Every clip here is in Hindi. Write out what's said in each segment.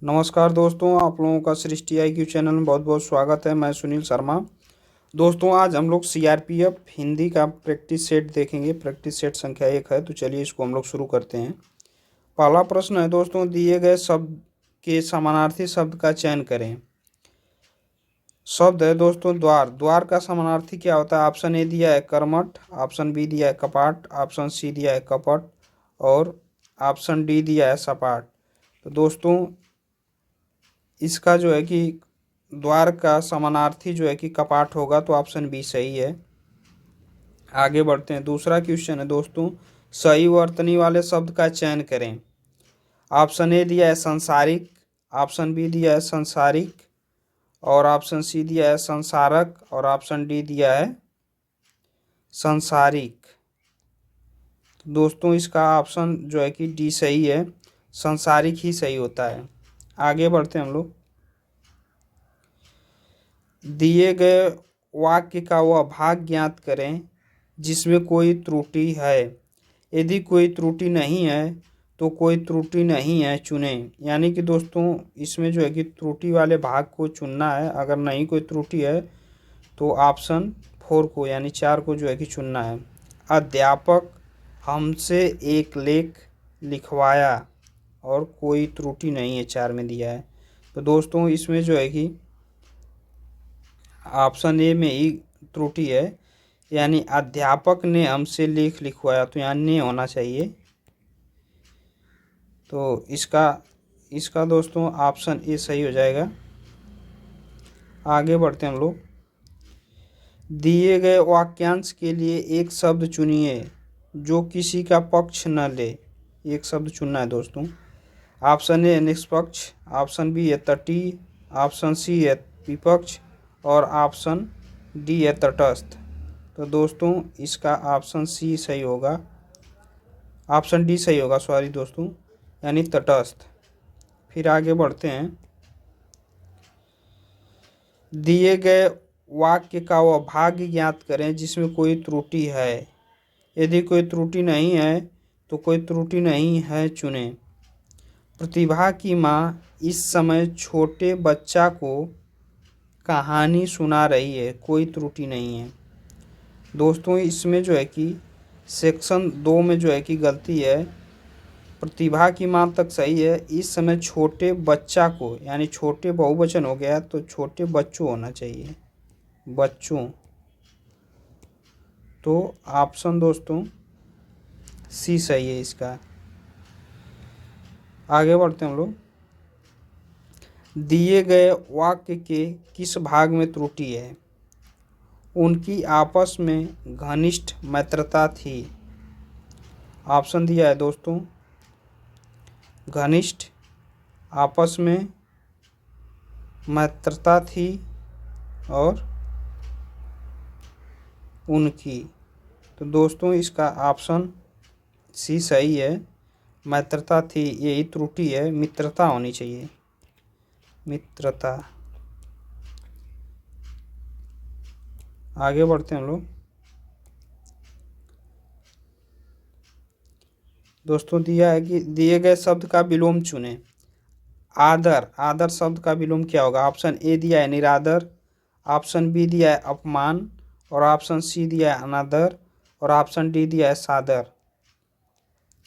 नमस्कार दोस्तों, आप लोगों का सृष्टि IQ चैनल में बहुत बहुत स्वागत है। मैं सुनील शर्मा। दोस्तों, आज हम लोग CRPF हिंदी का प्रैक्टिस सेट देखेंगे। प्रैक्टिस सेट संख्या 1 है, तो चलिए इसको हम लोग शुरू करते हैं। पहला प्रश्न है दोस्तों, दिए गए शब्द के समानार्थी शब्द का चयन करें। शब्द है दोस्तों द्वार। द्वार का समानार्थी क्या होता है? ऑप्शन ए दिया है कर्मठ, ऑप्शन बी दिया है कपाट, ऑप्शन सी दिया है कपट और ऑप्शन डी दिया है सपाट। तो दोस्तों इसका जो है कि द्वार का समानार्थी जो है कि कपाट होगा, तो ऑप्शन बी सही है। आगे बढ़ते हैं। दूसरा क्वेश्चन है दोस्तों, सही वर्तनी वाले शब्द का चयन करें। ऑप्शन ए दिया है संसारिक, ऑप्शन बी दिया है संसारिक और ऑप्शन सी दिया है संसारक और ऑप्शन डी दिया है संसारिक। दोस्तों इसका ऑप्शन जो है कि डी सही है, संसारिक ही सही होता है। आगे बढ़ते हैं हम लोग। दिए गए वाक्य का वह भाग ज्ञात करें जिसमें कोई त्रुटि है। यदि कोई त्रुटि नहीं है तो कोई त्रुटि नहीं है चुनें। यानी कि दोस्तों इसमें जो है कि त्रुटि वाले भाग को चुनना है। अगर नहीं कोई त्रुटि है तो ऑप्शन 4 को यानी 4 को जो है कि चुनना है। अध्यापक हमसे एक लेख लिखवाया और कोई त्रुटि नहीं है, 4 में दिया है। तो दोस्तों इसमें जो है कि ऑप्शन ए में ही त्रुटि है, यानी अध्यापक ने हमसे लेख लिखवाया, तो यहाँ ने होना चाहिए। तो इसका दोस्तों ऑप्शन ए सही हो जाएगा। आगे बढ़ते हैं हम लोग। दिए गए वाक्यांश के लिए एक शब्द चुनिए जो किसी का पक्ष न ले। एक शब्द चुनना है दोस्तों। ऑप्शन ए निष्पक्ष, ऑप्शन बी है तटीय, ऑप्शन सी है विपक्ष और ऑप्शन डी है तटस्थ। तो दोस्तों इसका ऑप्शन सी सही होगा, ऑप्शन डी सही होगा, सॉरी दोस्तों, यानी तटस्थ। फिर आगे बढ़ते हैं। दिए गए वाक्य का वह भाग ज्ञात करें जिसमें कोई त्रुटि है। यदि कोई त्रुटि नहीं है तो कोई त्रुटि नहीं है चुनें। प्रतिभा की माँ इस समय छोटे बच्चा को कहानी सुना रही है, कोई त्रुटि नहीं है। दोस्तों इसमें जो है कि सेक्शन 2 में जो है कि गलती है। प्रतिभा की माँ तक सही है, इस समय छोटे बच्चा को यानी छोटे बहुवचन हो गया, तो छोटे बच्चों होना चाहिए, बच्चों। तो ऑप्शन दोस्तों सी सही है इसका। आगे बढ़ते हैं हम लोग। दिए गए वाक्य के किस भाग में त्रुटि है? उनकी आपस में घनिष्ठ मित्रता थी। ऑप्शन दिया है दोस्तों घनिष्ठ, आपस में मित्रता थी और उनकी। तो दोस्तों इसका ऑप्शन सी सही है, मित्रता थी, यही त्रुटि है, मित्रता होनी चाहिए, मित्रता। आगे बढ़ते हैं हम लोग। दोस्तों दिया है कि दिए गए शब्द का विलोम चुनें। आदर, आदर शब्द का विलोम क्या होगा? ऑप्शन ए दिया है निरादर, ऑप्शन बी दिया है अपमान और ऑप्शन सी दिया है अनादर और ऑप्शन डी दिया है सादर।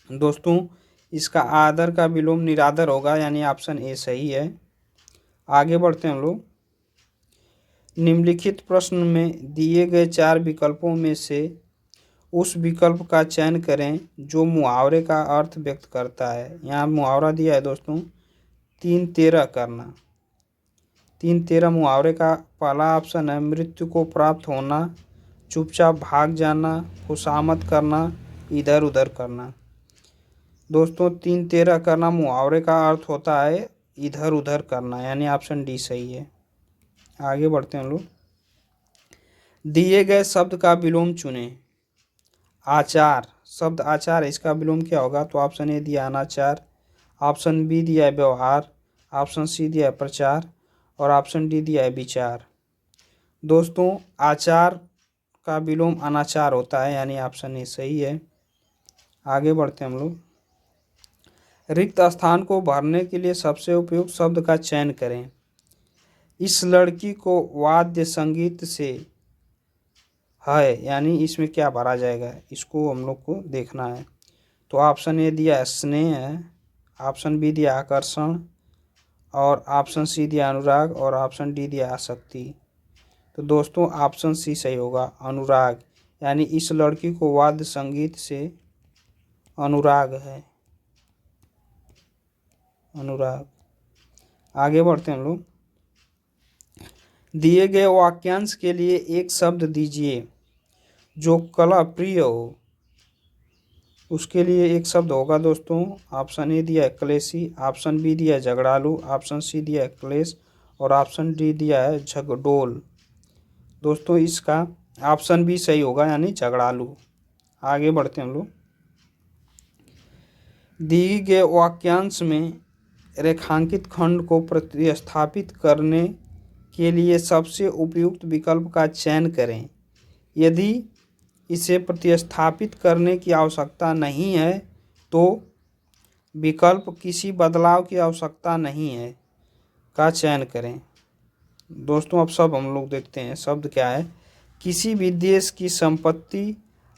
दोस्तों इसका आदर का विलोम निरादर होगा, यानी ऑप्शन ए सही है। आगे बढ़ते हैं हम लोग। निम्नलिखित प्रश्न में दिए गए 4 विकल्पों में से उस विकल्प का चयन करें जो मुहावरे का अर्थ व्यक्त करता है। यहाँ मुहावरा दिया है दोस्तों 3-13 करना। 3-13 मुहावरे का पहला ऑप्शन है मृत्यु को प्राप्त होना, चुपचाप भाग जाना, खुशामद करना, इधर उधर करना। दोस्तों 3-13 करना मुहावरे का अर्थ होता है इधर उधर करना, यानी ऑप्शन डी सही है। आगे बढ़ते हैं हम लोग। दिए गए शब्द का विलोम चुनें। आचार, शब्द आचार है, इसका विलोम क्या होगा? तो ऑप्शन ए दिया अनाचार, ऑप्शन बी दिया है व्यवहार, ऑप्शन सी दिया है प्रचार और ऑप्शन डी दिया है विचार। दोस्तों आचार का विलोम अनाचार होता है, यानी ऑप्शन ए सही है। आगे बढ़ते हैं हम लोग। रिक्त स्थान को भरने के लिए सबसे उपयुक्त शब्द का चयन करें। इस लड़की को वाद्य संगीत से है, यानी इसमें क्या भरा जाएगा, इसको हम लोग को देखना है। तो ऑप्शन ए दिया स्नेह है, ऑप्शन बी दिया आकर्षण, और ऑप्शन सी दिया अनुराग, और ऑप्शन डी दिया आसक्ति। तो दोस्तों ऑप्शन सी सही होगा, अनुराग, यानी इस लड़की को वाद्य संगीत से अनुराग है, अनुराग। आगे बढ़ते हैं हम लोग। दिए गए वाक्यांश के लिए एक शब्द दीजिए जो कला प्रिय हो। उसके लिए एक शब्द होगा दोस्तों। ऑप्शन ए दिया है क्लेशी, ऑप्शन बी दिया है झगड़ालू, ऑप्शन सी दिया है क्लेश, और ऑप्शन डी दिया है झगडोल। दोस्तों इसका ऑप्शन बी सही होगा, यानी झगड़ालू। आगे बढ़ते हैं हम लोग। दिए गए वाक्यांश में रेखांकित खंड को प्रतिस्थापित करने के लिए सबसे उपयुक्त विकल्प का चयन करें। यदि इसे प्रतिस्थापित करने की आवश्यकता नहीं है तो विकल्प किसी बदलाव की आवश्यकता नहीं है का चयन करें। दोस्तों अब सब हम लोग देखते हैं। शब्द क्या है? किसी भी देश की संपत्ति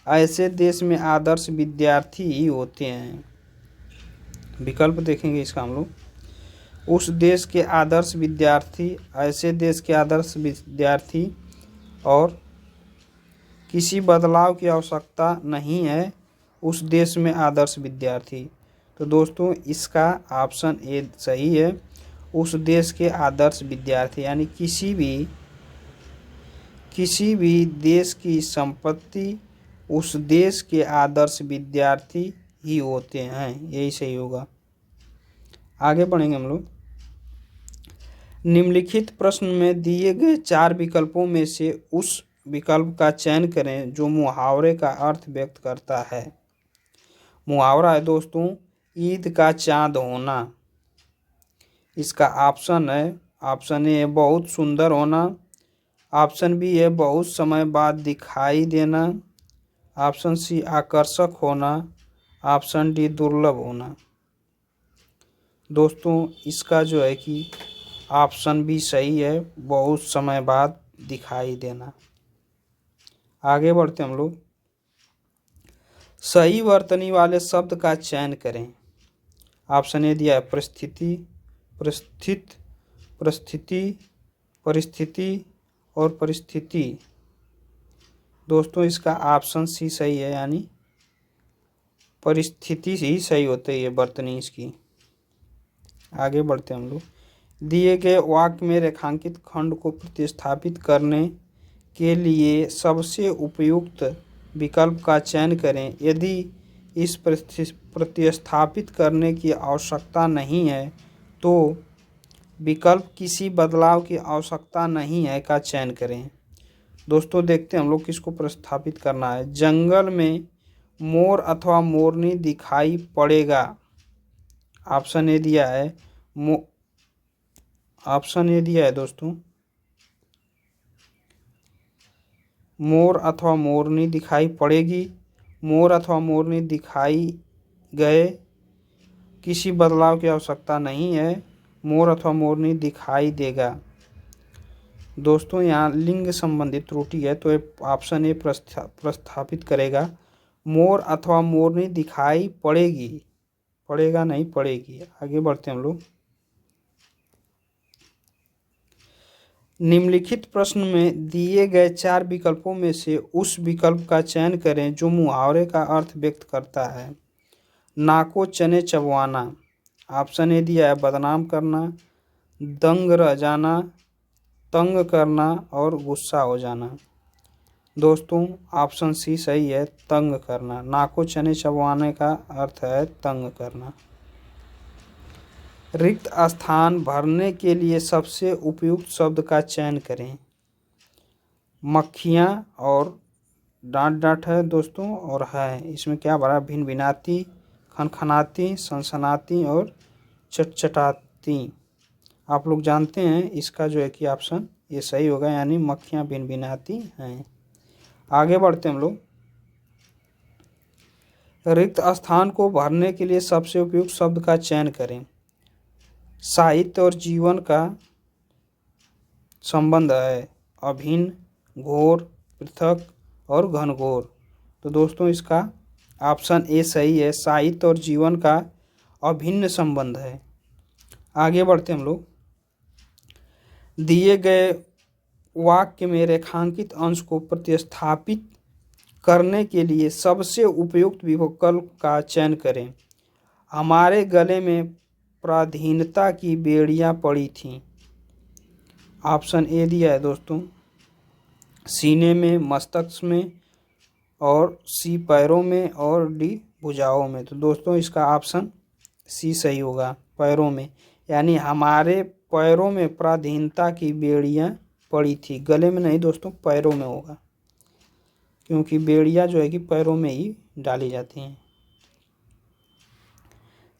ऐसे देश में आदर्श विद्यार्थी ही होते हैं। विकल्प देखेंगे इसका हम लोग। उस देश के आदर्श विद्यार्थी, ऐसे देश के आदर्श विद्यार्थी, और किसी बदलाव की आवश्यकता नहीं है उस देश में आदर्श विद्यार्थी। तो दोस्तों इसका ऑप्शन ए सही है, उस देश के आदर्श विद्यार्थी, यानी किसी भी देश की संपत्ति उस देश के आदर्श विद्यार्थी ही होते हैं, यही सही होगा। आगे बढ़ेंगे हम लोग। निम्नलिखित प्रश्न में दिए गए 4 विकल्पों में से उस विकल्प का चयन करें जो मुहावरे का अर्थ व्यक्त करता है। मुहावरा है दोस्तों ईद का चांद होना। इसका ऑप्शन है, ऑप्शन ए बहुत सुंदर होना, ऑप्शन बी है बहुत समय बाद दिखाई देना, ऑप्शन सी आकर्षक होना, ऑप्शन डी दुर्लभ होना। दोस्तों इसका जो है कि ऑप्शन बी सही है, बहुत समय बाद दिखाई देना। आगे बढ़ते हम लोग। सही वर्तनी वाले शब्द का चयन करें। ऑप्शन ए दिया है परिस्थिति, परिस्थिति और परिस्थिति। दोस्तों इसका ऑप्शन सी सही है, यानी परिस्थिति ही सही होती है वर्तनी इसकी। आगे बढ़ते हम लोग। दिए गए वाक्य में रेखांकित खंड को प्रतिस्थापित करने के लिए सबसे उपयुक्त विकल्प का चयन करें। यदि इस प्रतिस्थापित करने की आवश्यकता नहीं है तो विकल्प किसी बदलाव की आवश्यकता नहीं है का चयन करें। दोस्तों देखते हैं हम लोग किसको प्रतिस्थापित करना है। जंगल में मोर अथवा मोरनी दिखाई पड़ेगा। ऑप्शन ए दिया है दोस्तों मोर अथवा मोरनी दिखाई पड़ेगी, मोर अथवा मोरनी दिखाई गए, किसी बदलाव की आवश्यकता नहीं है, मोर अथवा मोरनी दिखाई देगा। दोस्तों यहाँ लिंग संबंधित त्रुटि है, तो ऑप्शन ए प्रस्थापित करेगा, मोर अथवा मोरनी दिखाई पड़ेगी, पड़ेगा नहीं पड़ेगी। आगे बढ़ते हैं हम लोग। निम्नलिखित प्रश्न में दिए गए 4 विकल्पों में से उस विकल्प का चयन करें जो मुहावरे का अर्थ व्यक्त करता है। नाको चने चबवाना। ऑप्शन ए दिया है बदनाम करना, दंग रह जाना, तंग करना और गुस्सा हो जाना। दोस्तों ऑप्शन सी सही है, तंग करना। नाको चने चबवाने का अर्थ है तंग करना। रिक्त स्थान भरने के लिए सबसे उपयुक्त शब्द का चयन करें। मक्खियाँ और डांट है दोस्तों, और है इसमें क्या भरा? भिन भिनाती, खनखनाती, सनसनाती और चटचटाती। आप लोग जानते हैं इसका जो है कि ऑप्शन ये सही होगा, यानी मक्खियाँ भिन भिनाती हैं। आगे बढ़ते हम लोग। रिक्त स्थान को भरने के लिए सबसे उपयुक्त शब्द का चयन करें। साहित्य और जीवन का संबंध है अभिन्न, घोर, पृथक और घनघोर। तो दोस्तों इसका ऑप्शन ए सही है, साहित्य और जीवन का अभिन्न संबंध है। आगे बढ़ते हम लोग। दिए गए वाक्य में रेखांकित अंश को प्रतिस्थापित करने के लिए सबसे उपयुक्त विकल्प का चयन करें। हमारे गले में पराधीनता की बेड़ियां पड़ी थीं। ऑप्शन ए दिया है दोस्तों, सीने में, मस्तिष्क में, और सी पैरों में, और डी भुजाओं में। तो दोस्तों इसका ऑप्शन सी सही होगा, पैरों में। यानी हमारे पैरों में पराधीनता की बेड़ियां पड़ी थी। गले में नहीं दोस्तों, पैरों में होगा, क्योंकि बेड़ियां जो है कि पैरों में ही डाली जाती हैं।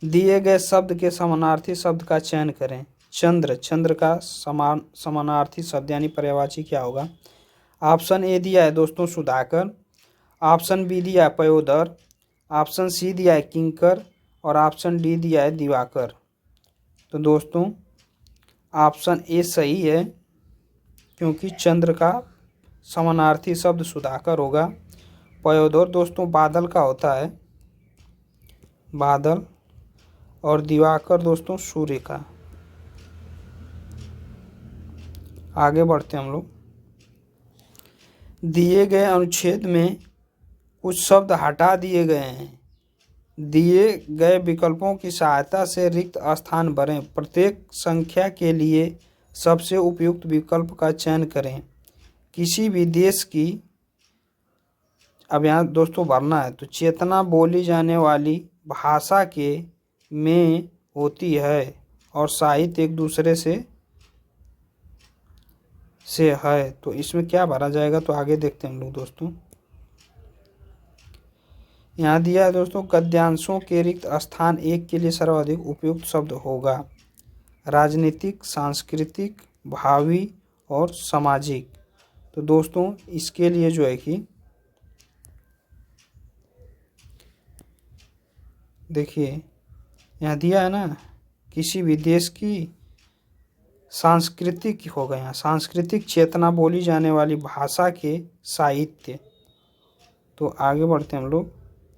दिए गए शब्द के समानार्थी शब्द का चयन करें। चंद्र, चंद्र का समानार्थी शब्द यानी पर्यायवाची क्या होगा। ऑप्शन ए दिया है दोस्तों सुधाकर, ऑप्शन बी दिया है पयोदर, ऑप्शन सी दिया है किंकर, और ऑप्शन डी दिया है दिवाकर। तो दोस्तों ऑप्शन ए सही है, क्योंकि चंद्र का समानार्थी शब्द सुधाकर होगा। पयोदर दोस्तों बादल का होता है, बादल, और दिवाकर दोस्तों सूर्य का। आगे बढ़ते हम लोग। दिए गए अनुच्छेद में कुछ शब्द हटा दिए गए हैं। दिए गए विकल्पों की सहायता से रिक्त स्थान भरें। प्रत्येक संख्या के लिए सबसे उपयुक्त विकल्प का चयन करें। किसी भी देश की, अब यहाँ दोस्तों भरना है, तो चेतना बोली जाने वाली भाषा के में होती है और साहित्य एक दूसरे से है। तो इसमें क्या भरा जाएगा, तो आगे देखते हैं हम लोग दोस्तों। यहाँ दिया है दोस्तों, गद्यांशों के रिक्त स्थान एक के लिए सर्वाधिक उपयुक्त शब्द होगा राजनीतिक, सांस्कृतिक, भावी और सामाजिक। तो दोस्तों इसके लिए जो है कि देखिए यहाँ दिया है ना, किसी भी देश की सांस्कृतिक हो गया, सांस्कृतिक चेतना बोली जाने वाली भाषा के साहित्य। तो आगे बढ़ते हैं हम लोग।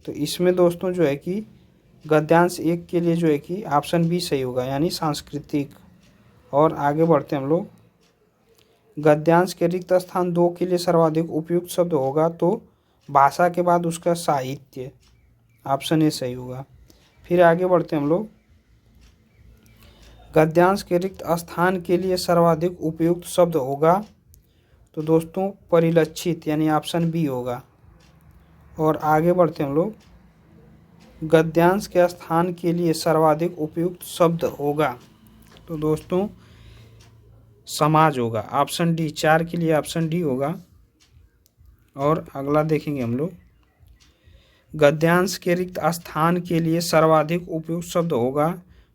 तो इसमें दोस्तों जो है कि गद्यांश एक के लिए जो है कि ऑप्शन बी सही होगा, यानी सांस्कृतिक। और आगे बढ़ते हैं हम लोग। गद्यांश के रिक्त स्थान दो के लिए सर्वाधिक उपयुक्त शब्द होगा, तो भाषा के बाद उसका साहित्य, ऑप्शन ए सही होगा। फिर आगे बढ़ते हैं हम लोग। गद्यांश के रिक्त स्थान के लिए सर्वाधिक उपयुक्त शब्द होगा, तो दोस्तों परिलक्षित, यानी ऑप्शन बी होगा। और आगे बढ़ते हैं हम लोग। गद्यांश के स्थान के लिए सर्वाधिक उपयुक्त शब्द होगा, तो दोस्तों समाज होगा, ऑप्शन डी। 4 के लिए ऑप्शन डी होगा। और अगला देखेंगे हम लोग। गद्यांश के रिक्त स्थान के लिए सर्वाधिक उपयुक्त शब्द होगा,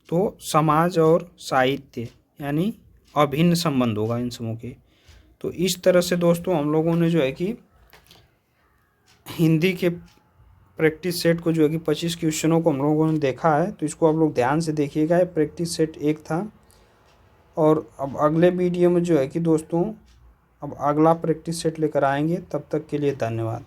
तो समाज और साहित्य, यानी अभिन्न संबंध होगा इन समूह के। तो इस तरह से दोस्तों हम लोगों ने जो है कि हिंदी के प्रैक्टिस सेट को जो है कि 25 क्वेश्चनों को हम लोगों ने देखा है। तो इसको आप लोग ध्यान से देखिएगा। प्रैक्टिस सेट 1 था, और अब अगले वीडियो में जो है कि दोस्तों अब अगला प्रैक्टिस सेट लेकर आएंगे। तब तक के लिए धन्यवाद।